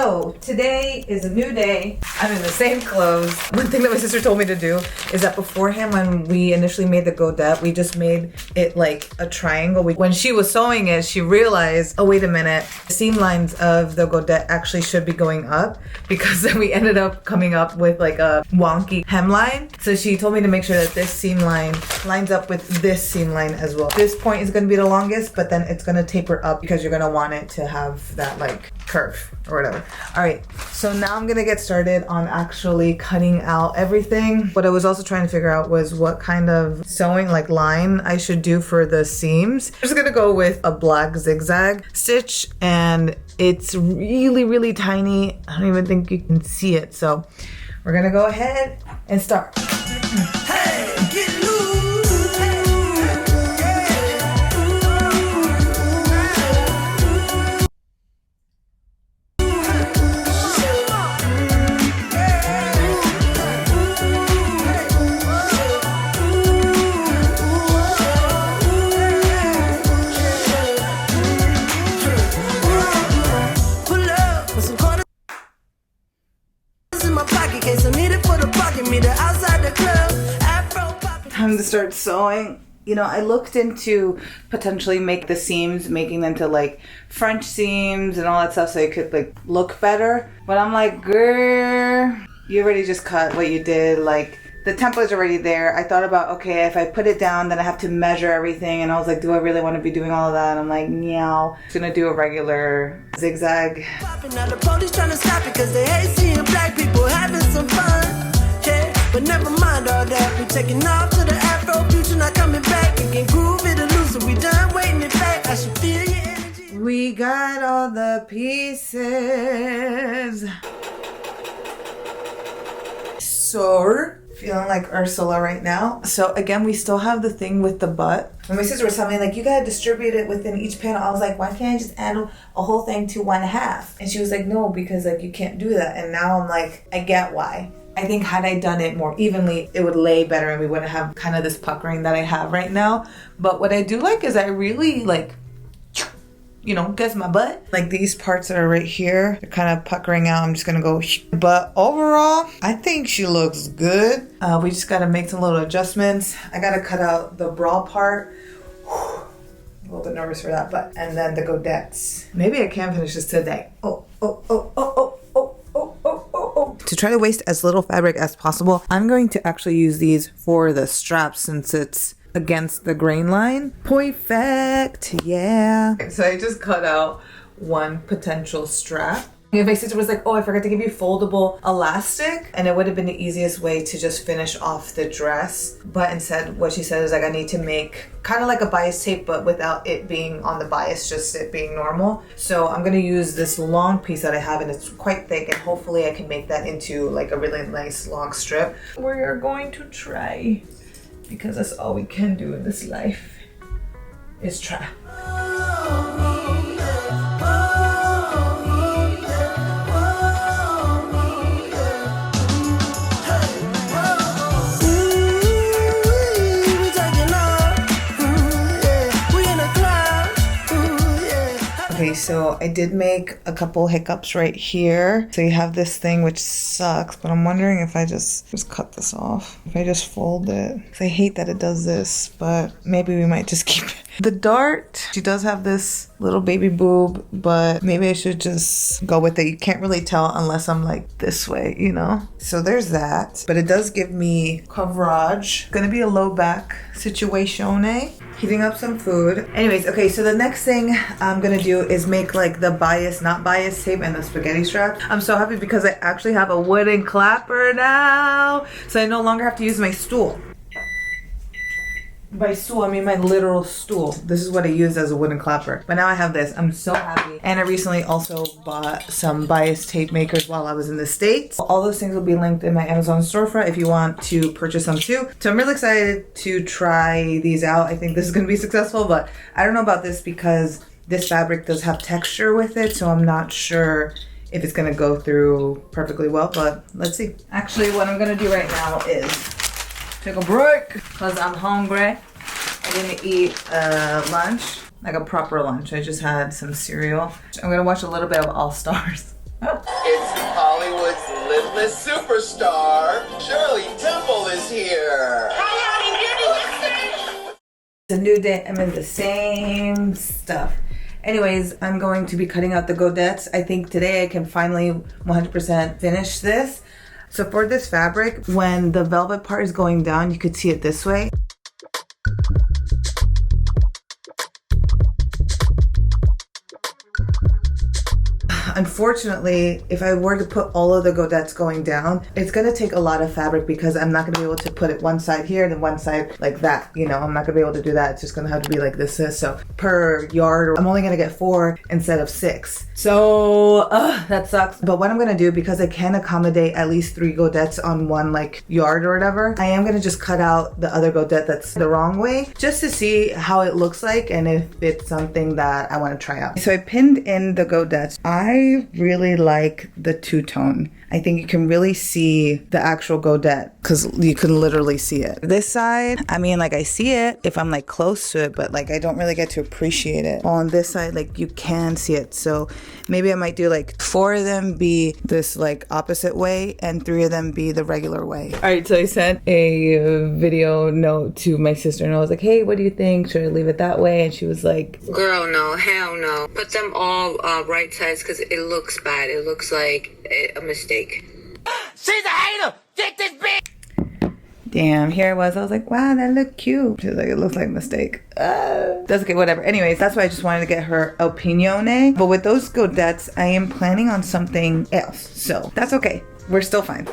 So today is a new day. I'm in the same clothes. One thing that my sister told me to do is that beforehand, when we initially made the Godet, we just made it like a triangle. When she was sewing it, she realized, oh wait a minute, the seam lines of the Godet actually should be going up, because then we ended up coming up with like a wonky hemline. So she told me to make sure that this seam line lines up with this seam line as well. This point is going to be the longest, but then it's going to taper up because you're going to want it to have that like curve or whatever. All right, so now I'm gonna get started on actually cutting out everything. What I was also trying to figure out was what kind of sewing like line I should do for the seams. I'm just gonna go with a black zigzag stitch, and it's really tiny. I don't even think you can see it, so we're gonna go ahead and start. Hey, get loose. Time to start sewing. You know, I looked into potentially make the seams, making them to like French seams and all that stuff so it could like look better. But I'm like, girl, you already just cut what you did. Like the template's already there. I thought about, okay, if I put it down, then I have to measure everything. And I was like, do I really want to be doing all of that? And I'm like, meow. I'm gonna do a regular zigzag. Now the police trying to stop it because they hate seeing black people having some fun. But never mind all that, we taking off to the Afro future, not coming back. We can groove it or lose it, we done waiting it back. I should feel your energy. We got all the pieces. So, feeling like Ursula right now. So again, we still have the thing with the butt. When my sister was telling me, like, you gotta distribute it within each panel, I was like, why can't I just add a whole thing to 1/2? And she was like, no, because like you can't do that. And now I'm like, I get why. I think had I done it more evenly, it would lay better and we wouldn't have kind of this puckering that I have right now. But what I do like is I really like, you know, gets my butt. Like these parts that are right here, they're kind of puckering out. I'm just gonna go, but overall, I think she looks good. We just gotta make some little adjustments. I gotta cut out the bra part. A little bit nervous for that, but, and then the godets. Maybe I can finish this today. To try to waste as little fabric as possible, I'm going to actually use these for the straps since it's against the grain line. Perfect, yeah. So I just cut out one potential strap. And my sister was like, oh, I forgot to give you foldable elastic. And it would have been the easiest way to just finish off the dress. But instead, what she said is like, I need to make kind of like a bias tape, but without it being on the bias, just it being normal. So I'm gonna use this long piece that I have, and it's quite thick, and hopefully I can make that into like a really nice long strip. We're going to try, because that's all we can do in this life, is try. Okay, so I did make a couple hiccups right here. So you have this thing which sucks, but I'm wondering if I just cut this off. If I just fold it. Because I hate that it does this, but maybe we might just keep it. The dart, she does have this little baby boob, but maybe I should just go with it. You can't really tell unless I'm like this way, you know? So there's that. But it does give me coverage. Gonna be a low back situation, eh? Heating up some food. Anyways, okay, so the next thing I'm gonna do is make like the bias, not bias tape and the spaghetti strap. I'm so happy because I actually have a wooden clapper now. So I no longer have to use my stool. By stool, I mean my literal stool. This is what I used as a wooden clapper. But now I have this. I'm so happy. And I recently also bought some bias tape makers while I was in the States. All those things will be linked in my Amazon storefront if you want to purchase them too. So I'm really excited to try these out. I think this is going to be successful, but I don't know about this because this fabric does have texture with it. So I'm not sure if it's going to go through perfectly well, but let's see. Actually, what I'm going to do right now is take a break because I'm hungry. I didn't eat lunch, like a proper lunch. I just had some cereal. I'm gonna watch a little bit of All Stars. It's Hollywood's lidless superstar, Shirley Temple is here. It's a new day. I'm in the same stuff. Anyways, I'm going to be cutting out the Godets. I think today I can finally 100% finish this. So for this fabric, when the velvet part is going down, you could see it this way. Unfortunately, if I were to put all of the Godets going down, it's gonna take a lot of fabric because I'm not gonna be able to put it one side here and then one side like that. You know, I'm not gonna be able to do that. It's just gonna have to be like this. So per yard, I'm only gonna get 4 instead of 6. So that sucks. But what I'm gonna do, because I can accommodate at least 3 Godets on one like yard or whatever, I am gonna just cut out the other Godet that's the wrong way just to see how it looks like and if it's something that I want to try out. So I pinned in the Godets. I really like the two-tone. I think you can really see the actual Godet because you can literally see it. This side, I mean, like I see it if I'm like close to it, but like I don't really get to appreciate it. On this side, like you can see it. So maybe I might do like 4 of them be this like opposite way and 3 of them be the regular way. All right, so I sent a video note to my sister and I was like, hey, what do you think? Should I leave it that way? And she was like, girl, no, hell no. Put them all right sides because it looks bad. It looks like a mistake. She's a hater! Get this bitch! damn, here it was. I was like, wow, that looked cute. She was like, it looks like a mistake. That's okay, whatever. Anyways, that's why I just wanted to get her opinione. But with those Godets, I am planning on something else. So that's okay. We're still fine.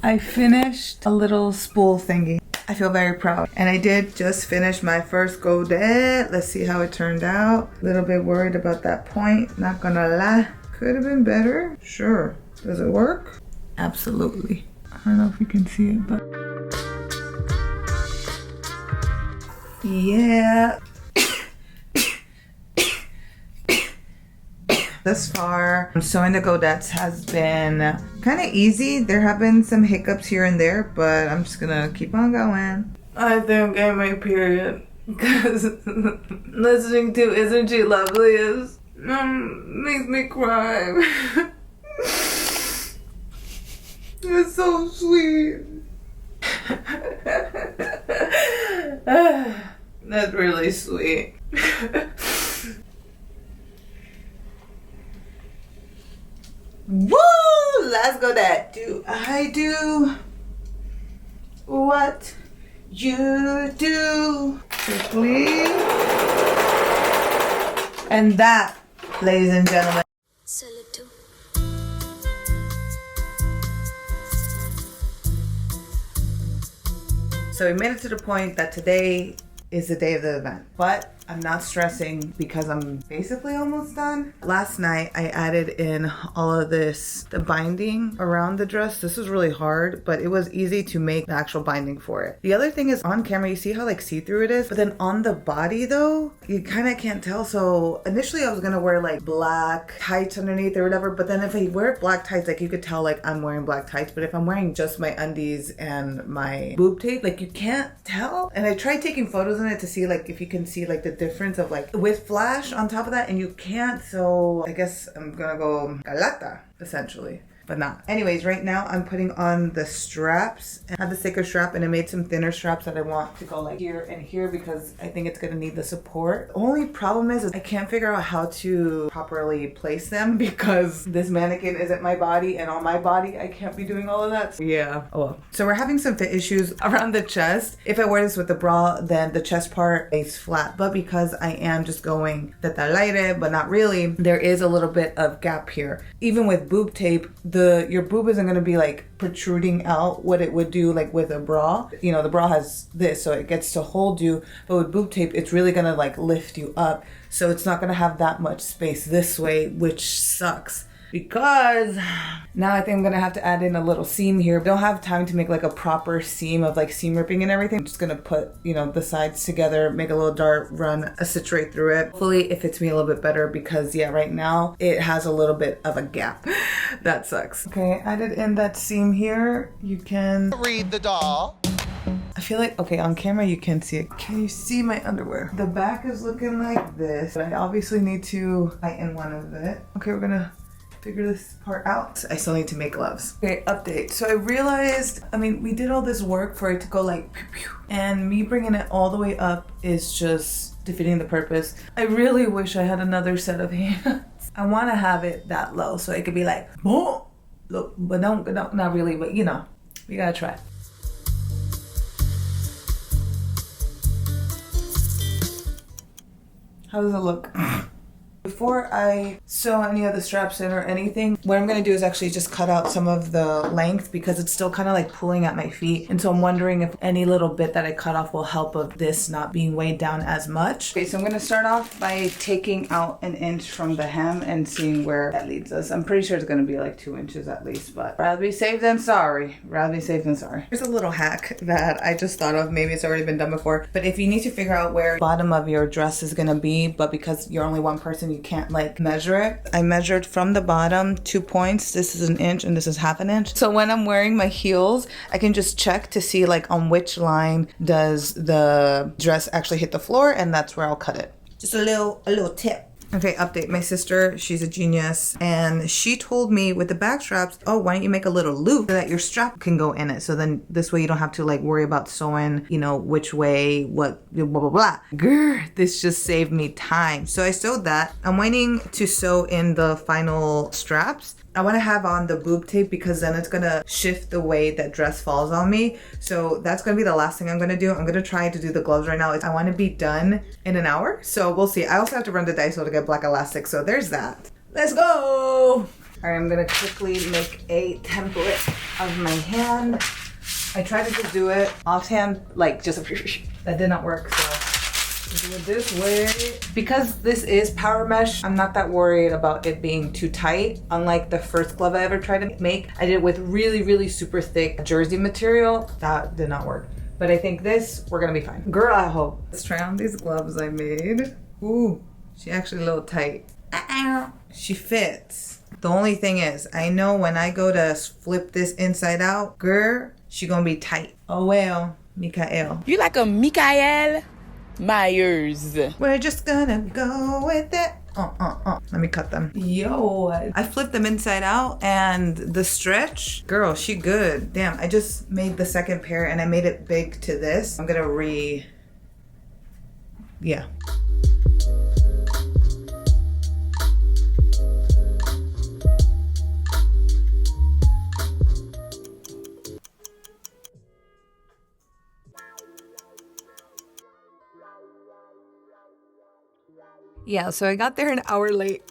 I finished a little spool thingy. I feel very proud. And I did just finish my first Godet. Let's see how it turned out. A little bit worried about that point, not gonna lie. Could have been better, sure. Does it work? Absolutely. I don't know if you can see it, but yeah. Thus far, sewing the Godets has been kind of easy. There have been some hiccups here and there, but I'm just gonna keep on going. I think I my period because listening to "Isn't She Lovely" is makes me cry. It's so sweet. That's really sweet. Woo! Let's go that. Do I do what you do quickly? And that, ladies and gentlemen, so we made it to the point that today is the day of the event, but I'm not stressing because I'm basically almost done. Last night I added in all of this, the binding around the dress. This was really hard, but it was easy to make the actual binding for it. The other thing is on camera, you see how like see-through it is, but then on the body though, you kind of can't tell. So initially I was gonna wear like black tights underneath or whatever, but then if I wear black tights, like you could tell like I'm wearing black tights, but if I'm wearing just my undies and my boob tape, like you can't tell. And I tried taking photos in it to see like if you can see like the difference of like with flash on top of that, and you can't. So I guess I'm gonna go galata essentially, but not. Anyways, right now I'm putting on the straps. I have the thicker strap and I made some thinner straps that I want to go like here and here because I think it's gonna need the support. The only problem is I can't figure out how to properly place them because this mannequin isn't my body, and on my body I can't be doing all of that. So yeah, oh well. So we're having some fit issues around the chest. If I wear this with the bra, then the chest part lays flat, but because I am just going al aire, but not really, there is a little bit of gap here. Even with boob tape, your boob isn't going to be like protruding out what it would do like with a bra. You know, the bra has this, so it gets to hold you, but with boob tape it's really going to like lift you up, so it's not going to have that much space this way, which sucks. Because now I think I'm gonna have to add in a little seam here. I don't have time to make like a proper seam of like seam ripping and everything. I'm just gonna put, you know, the sides together, make a little dart, run a stitch right through it. Hopefully it fits me a little bit better because yeah, right now it has a little bit of a gap. That sucks. Okay, I added in that seam here. You can Read the doll. I feel like, okay, on camera you can't see it. Can you see my underwear? The back is looking like this, but I obviously need to tighten one of it. Okay, we're gonna figure this part out. I still need to make gloves. Okay, update. So I realized, I mean, we did all this work for it to go like pew pew, and me bringing it all the way up is just defeating the purpose. I really wish I had another set of hands. I want to have it that low so it could be like, oh, look, but don't, not really, but you know, we gotta try. How does it look? Before I sew any of the straps in or anything, what I'm gonna do is actually just cut out some of the length because it's still kind of like pulling at my feet. And so I'm wondering if any little bit that I cut off will help of this not being weighed down as much. Okay, so I'm gonna start off by taking out 1 inch from the hem and seeing where that leads us. I'm pretty sure it's gonna be like 2 inches at least, but rather be safe than sorry. Rather be safe than sorry. Here's a little hack that I just thought of. Maybe it's already been done before, but if you need to figure out where the bottom of your dress is gonna be, but because you're only one person, you can't like measure it. I measured from the bottom 2 points. This is 1 inch and this is 1/2 inch. So when I'm wearing my heels, I can just check to see like on which line does the dress actually hit the floor, and that's where I'll cut it. Just a little tip. Okay, update. My sister, she's a genius, and she told me with the back straps, oh, why don't you make a little loop so that your strap can go in it? So then this way you don't have to like worry about sewing, you know, which way, what, blah, blah, blah. Grr, this just saved me time. So I sewed that. I'm waiting to sew in the final straps. I want to have on the boob tape because then it's going to shift the way that dress falls on me. So that's going to be the last thing I'm going to do. I'm going to try to do the gloves right now. I want to be done in an hour. So we'll see. I also have to run to Daiso to get black elastic. So there's that. Let's go. All right, I'm going to quickly make a template of my hand. I tried to just do it offhand, like just that did not work. So do it this way. Because this is power mesh, I'm not that worried about it being too tight. Unlike the first glove I ever tried to make, I did it with really super thick jersey material. That did not work. But I think this, we're gonna be fine. Girl, I hope. Let's try on these gloves I made. Ooh, she actually a little tight. She fits. The only thing is, I know when I go to flip this inside out, girl, she gonna be tight. Oh well, Mikael. You like a Mikael Myers. We're just gonna go with it. Let me cut them. Yo, I flipped them inside out and the stretch, girl, she good. Damn, I just made the second pair and I made it big to this. I'm gonna yeah. Yeah, so I got there an hour late.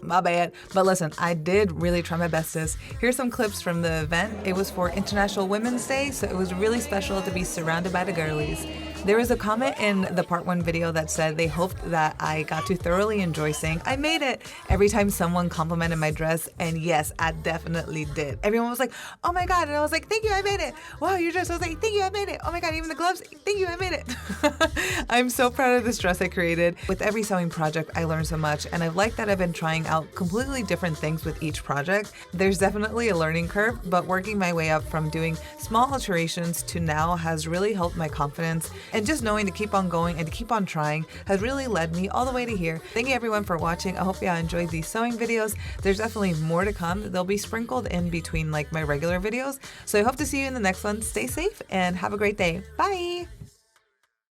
My bad. But listen, I did really try my bestest. Here's some clips from the event. It was for International Women's Day, so it was really special to be surrounded by the girlies. There was a comment in the part 1 video that said they hoped that I got to thoroughly enjoy saying, I made it, every time someone complimented my dress, and yes, I definitely did. Everyone was like, oh my God, and I was like, thank you, I made it. Wow, your dress, I was like, thank you, I made it. Oh my God, even the gloves, thank you, I made it. I'm so proud of this dress I created. With every sewing project, I learned so much, and I've liked that I've been trying out completely different things with each project. There's definitely a learning curve, but working my way up from doing small alterations to now has really helped my confidence. And just knowing to keep on going and to keep on trying has really led me all the way to here. Thank you everyone for watching. I hope you enjoyed these sewing videos. There's definitely more to come. They'll be sprinkled in between like my regular videos. So I hope to see you in the next one. Stay safe and have a great day. Bye!